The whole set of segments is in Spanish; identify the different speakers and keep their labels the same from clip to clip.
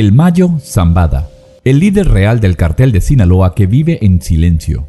Speaker 1: El Mayo Zambada, el líder real del cartel de Sinaloa que vive en silencio.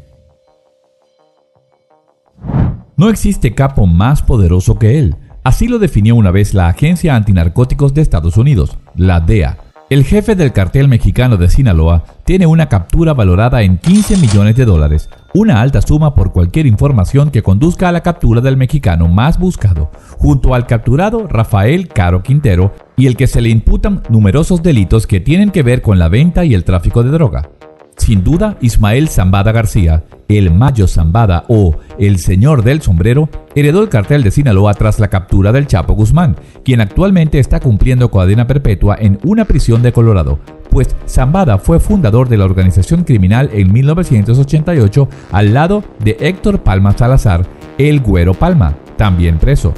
Speaker 1: No existe capo más poderoso que él. Así lo definió una vez la Agencia Antinarcóticos de Estados Unidos, la DEA. El jefe del cartel mexicano de Sinaloa tiene una captura valorada en $15 millones, una alta suma por cualquier información que conduzca a la captura del mexicano más buscado, junto al capturado Rafael Caro Quintero y el que se le imputan numerosos delitos que tienen que ver con la venta y el tráfico de droga. Sin duda, Ismael Zambada García, el Mayo Zambada o el Señor del Sombrero, heredó el cartel de Sinaloa tras la captura del Chapo Guzmán, quien actualmente está cumpliendo cadena perpetua en una prisión de Colorado, pues Zambada fue fundador de la organización criminal en 1988 al lado de Héctor Palma Salazar, el Güero Palma, también preso.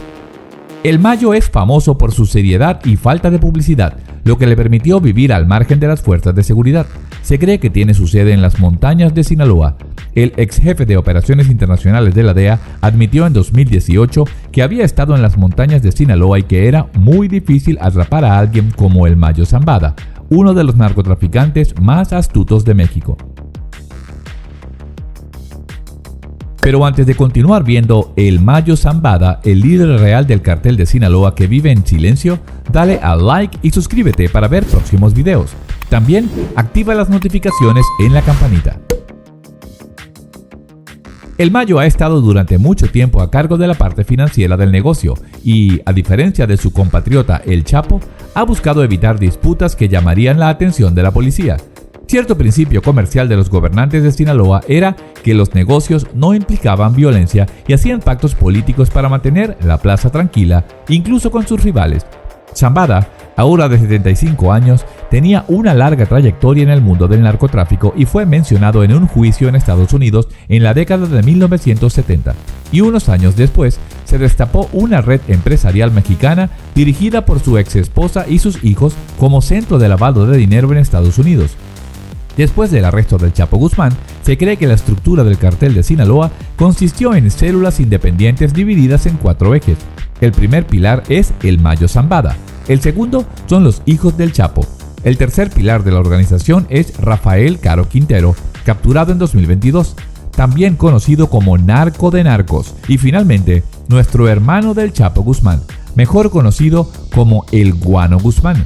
Speaker 1: El Mayo es famoso por su seriedad y falta de publicidad, lo que le permitió vivir al margen de las fuerzas de seguridad. Se cree que tiene su sede en las montañas de Sinaloa. El ex jefe de operaciones internacionales de la DEA admitió en 2018 que había estado en las montañas de Sinaloa y que era muy difícil atrapar a alguien como el Mayo Zambada, uno de los narcotraficantes más astutos de México. Pero antes de continuar viendo El Mayo Zambada, el líder real del cartel de Sinaloa que vive en silencio, dale a like y suscríbete para ver próximos videos. También activa las notificaciones en la campanita. El Mayo ha estado durante mucho tiempo a cargo de la parte financiera del negocio y, a diferencia de su compatriota El Chapo, ha buscado evitar disputas que llamarían la atención de la policía. Cierto principio comercial de los gobernantes de Sinaloa era que los negocios no implicaban violencia y hacían pactos políticos para mantener la plaza tranquila, incluso con sus rivales. Zambada, ahora de 75 años, tenía una larga trayectoria en el mundo del narcotráfico y fue mencionado en un juicio en Estados Unidos en la década de 1970. Y unos años después, se destapó una red empresarial mexicana dirigida por su ex esposa y sus hijos como centro de lavado de dinero en Estados Unidos. Después del arresto del Chapo Guzmán, se cree que la estructura del cartel de Sinaloa consistió en células independientes divididas en 4 ejes. El primer pilar es el Mayo Zambada, el segundo son los hijos del Chapo, el tercer pilar de la organización es Rafael Caro Quintero, capturado en 2022, también conocido como Narco de Narcos, y finalmente, nuestro hermano del Chapo Guzmán, mejor conocido como el Guano Guzmán.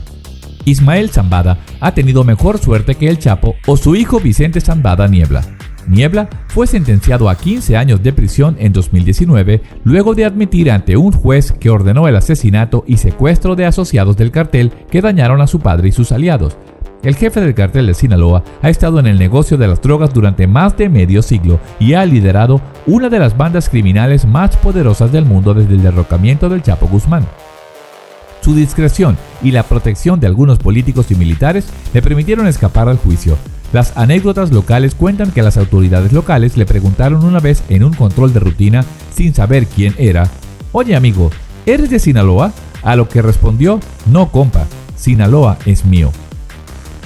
Speaker 1: Ismael Zambada ha tenido mejor suerte que el Chapo o su hijo Vicente Zambada Niebla. Niebla fue sentenciado a 15 años de prisión en 2019 luego de admitir ante un juez que ordenó el asesinato y secuestro de asociados del cartel que dañaron a su padre y sus aliados. El jefe del cartel de Sinaloa ha estado en el negocio de las drogas durante más de medio siglo y ha liderado una de las bandas criminales más poderosas del mundo desde el derrocamiento del Chapo Guzmán. Su discreción y la protección de algunos políticos y militares le permitieron escapar al juicio. Las anécdotas locales cuentan que las autoridades locales le preguntaron una vez en un control de rutina, sin saber quién era: «Oye amigo, ¿eres de Sinaloa?», a lo que respondió: «No compa, Sinaloa es mío».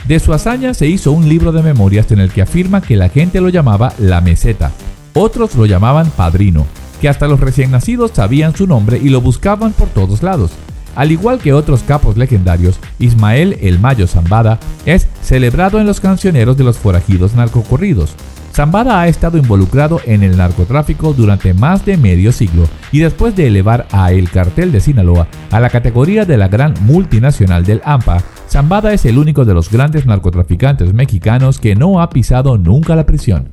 Speaker 1: De su hazaña se hizo un libro de memorias en el que afirma que la gente lo llamaba La Meseta, otros lo llamaban Padrino, que hasta los recién nacidos sabían su nombre y lo buscaban por todos lados. Al igual que otros capos legendarios, Ismael el Mayo Zambada es celebrado en los cancioneros de los forajidos narcocorridos. Zambada ha estado involucrado en el narcotráfico durante más de medio siglo y después de elevar a el cartel de Sinaloa a la categoría de la gran multinacional del AMPA, Zambada es el único de los grandes narcotraficantes mexicanos que no ha pisado nunca la prisión.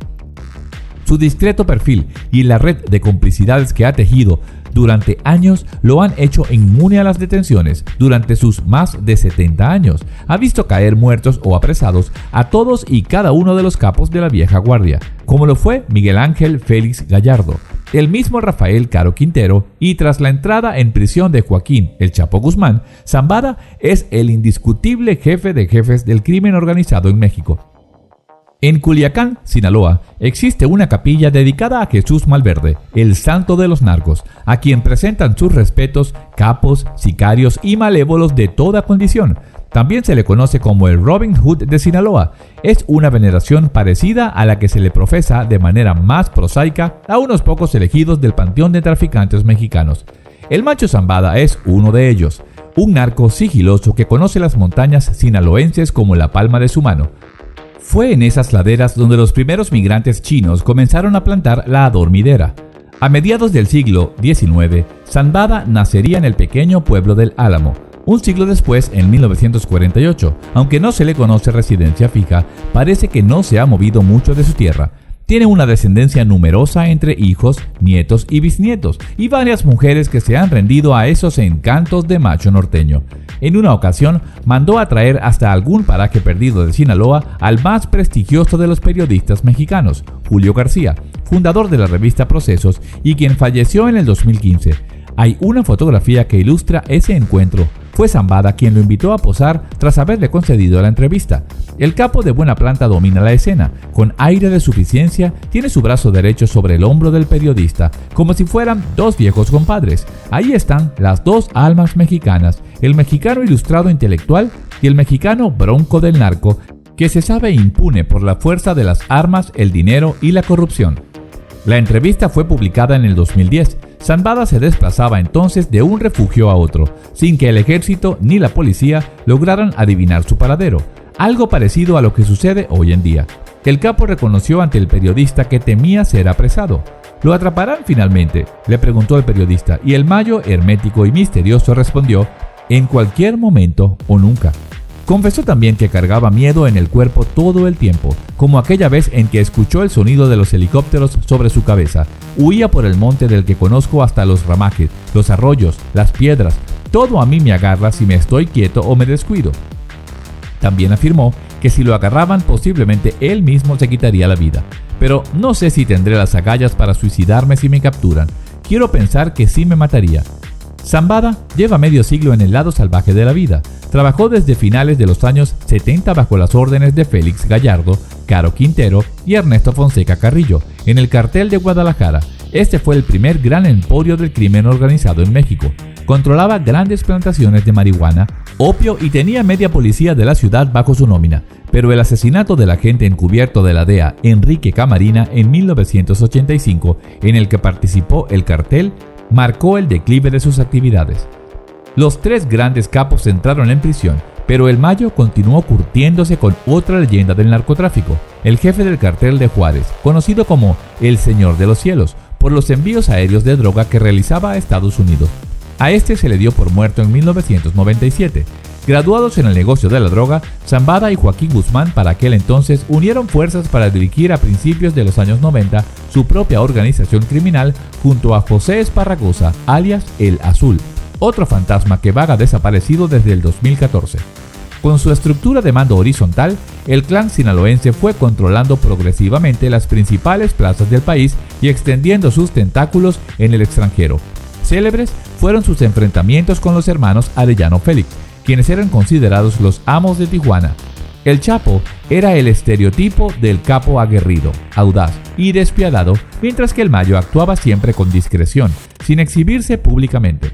Speaker 1: Su discreto perfil y la red de complicidades que ha tejido durante años lo han hecho inmune a las detenciones. Durante sus más de 70 años, ha visto caer muertos o apresados a todos y cada uno de los capos de la vieja guardia, como lo fue Miguel Ángel Félix Gallardo, el mismo Rafael Caro Quintero, y tras la entrada en prisión de Joaquín El Chapo Guzmán, Zambada es el indiscutible jefe de jefes del crimen organizado en México. En Culiacán, Sinaloa, existe una capilla dedicada a Jesús Malverde, el santo de los narcos, a quien presentan sus respetos capos, sicarios y malévolos de toda condición. También se le conoce como el Robin Hood de Sinaloa. Es una veneración parecida a la que se le profesa de manera más prosaica a unos pocos elegidos del panteón de traficantes mexicanos. El Mayo Zambada es uno de ellos. un narco sigiloso que conoce las montañas sinaloenses como la palma de su mano. Fue en esas laderas donde los primeros migrantes chinos comenzaron a plantar la adormidera. A mediados del siglo XIX, Zambada nacería en el pequeño pueblo del Álamo. Un siglo después, en 1948, aunque no se le conoce residencia fija, parece que no se ha movido mucho de su tierra. Tiene una descendencia numerosa entre hijos, nietos y bisnietos, y varias mujeres que se han rendido a esos encantos de macho norteño. En una ocasión, mandó a traer hasta algún paraje perdido de Sinaloa al más prestigioso de los periodistas mexicanos, Julio García, fundador de la revista Procesos y quien falleció en el 2015. Hay una fotografía que ilustra ese encuentro. Fue Zambada quien lo invitó a posar tras haberle concedido la entrevista. El capo de buena planta domina la escena. Con aire de suficiencia, tiene su brazo derecho sobre el hombro del periodista, como si fueran dos viejos compadres. Ahí están las dos almas mexicanas, el mexicano ilustrado intelectual y el mexicano bronco del narco, que se sabe impune por la fuerza de las armas, el dinero y la corrupción. La entrevista fue publicada en el 2010. Zambada se desplazaba entonces de un refugio a otro, sin que el ejército ni la policía lograran adivinar su paradero, algo parecido a lo que sucede hoy en día. El capo reconoció ante el periodista que temía ser apresado. ¿Lo atraparán finalmente?, le preguntó el periodista, y el mayo, hermético y misterioso, respondió: en cualquier momento o nunca. Confesó también que cargaba miedo en el cuerpo todo el tiempo, como aquella vez en que escuchó el sonido de los helicópteros sobre su cabeza. Huía por el monte del que conozco hasta los ramajes, los arroyos, las piedras. Todo a mí me agarra si me estoy quieto o me descuido. También afirmó que si lo agarraban posiblemente él mismo se quitaría la vida. Pero no sé si tendré las agallas para suicidarme si me capturan. Quiero pensar que sí me mataría. Zambada lleva medio siglo en el lado salvaje de la vida. Trabajó desde finales de los años 70 bajo las órdenes de Félix Gallardo, Caro Quintero y Ernesto Fonseca Carrillo, en el cartel de Guadalajara. Este fue el primer gran emporio del crimen organizado en México. Controlaba grandes plantaciones de marihuana, opio y tenía media policía de la ciudad bajo su nómina. Pero el asesinato del agente encubierto de la DEA, Enrique Camarina, en 1985, en el que participó el cartel, marcó el declive de sus actividades. Los tres grandes capos entraron en prisión, pero el Mayo continuó curtiéndose con otra leyenda del narcotráfico, el jefe del cartel de Juárez, conocido como el Señor de los Cielos, por los envíos aéreos de droga que realizaba a Estados Unidos. A este se le dio por muerto en 1997. Graduados en el negocio de la droga, Zambada y Joaquín Guzmán para aquel entonces unieron fuerzas para dirigir a principios de los años 90 su propia organización criminal junto a José Esparragosa, alias El Azul, otro fantasma que vaga desaparecido desde el 2014. Con su estructura de mando horizontal, el clan sinaloense fue controlando progresivamente las principales plazas del país y extendiendo sus tentáculos en el extranjero. Célebres fueron sus enfrentamientos con los hermanos Arellano Félix, quienes eran considerados los amos de Tijuana. El Chapo era el estereotipo del capo aguerrido, audaz y despiadado, mientras que el Mayo actuaba siempre con discreción, sin exhibirse públicamente.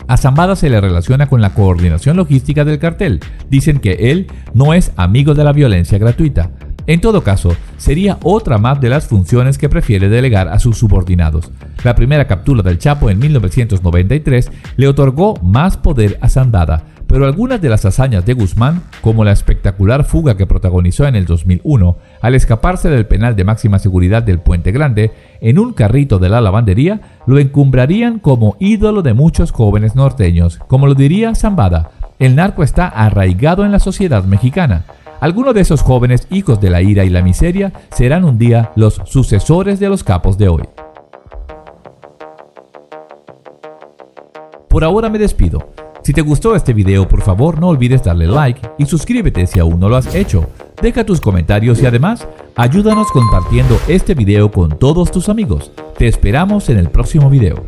Speaker 1: A Zambada se le relaciona con la coordinación logística del cartel. Dicen que él no es amigo de la violencia gratuita. En todo caso, sería otra más de las funciones que prefiere delegar a sus subordinados. La primera captura del Chapo en 1993 le otorgó más poder a Zambada, pero algunas de las hazañas de Guzmán, como la espectacular fuga que protagonizó en el 2001 al escaparse del penal de máxima seguridad del Puente Grande en un carrito de la lavandería, lo encumbrarían como ídolo de muchos jóvenes norteños. Como lo diría Zambada, el narco está arraigado en la sociedad mexicana. Algunos de esos jóvenes, hijos de la ira y la miseria, serán un día los sucesores de los capos de hoy. Por ahora me despido. Si te gustó este video, por favor no olvides darle like y suscríbete si aún no lo has hecho. Deja tus comentarios y además, ayúdanos compartiendo este video con todos tus amigos. Te esperamos en el próximo video.